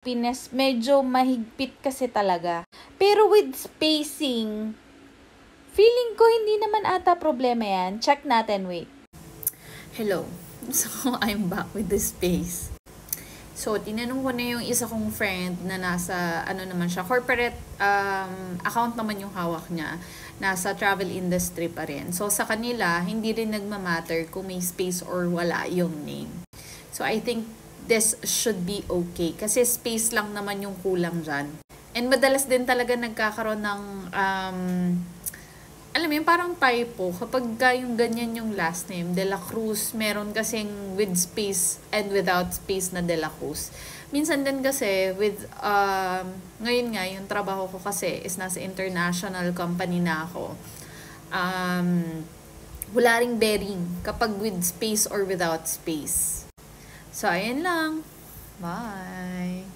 Pinas, medyo mahigpit kasi talaga. Pero with spacing, feeling ko hindi naman ata problema yan. Check natin, wait. Hello. So, I'm back with the space. So, tinanong ko na yung isa kong friend na nasa, naman siya, corporate account naman yung hawak niya. Nasa travel industry pa rin. So, sa kanila, hindi rin nagmamatter kung may space or wala yung name. So, I think this should be okay. Kasi space lang naman yung kulang dyan. And madalas din talaga nagkakaroon ng, alam mo yun, parang typo. Kapag yung ganyan yung last name, De La Cruz, meron kasing with space and without space na De La Cruz. Minsan din kasi, ngayon nga, yung trabaho ko kasi is nasa international company na ako. Wala ring bearing kapag with space or without space. So, ayan lang. Bye!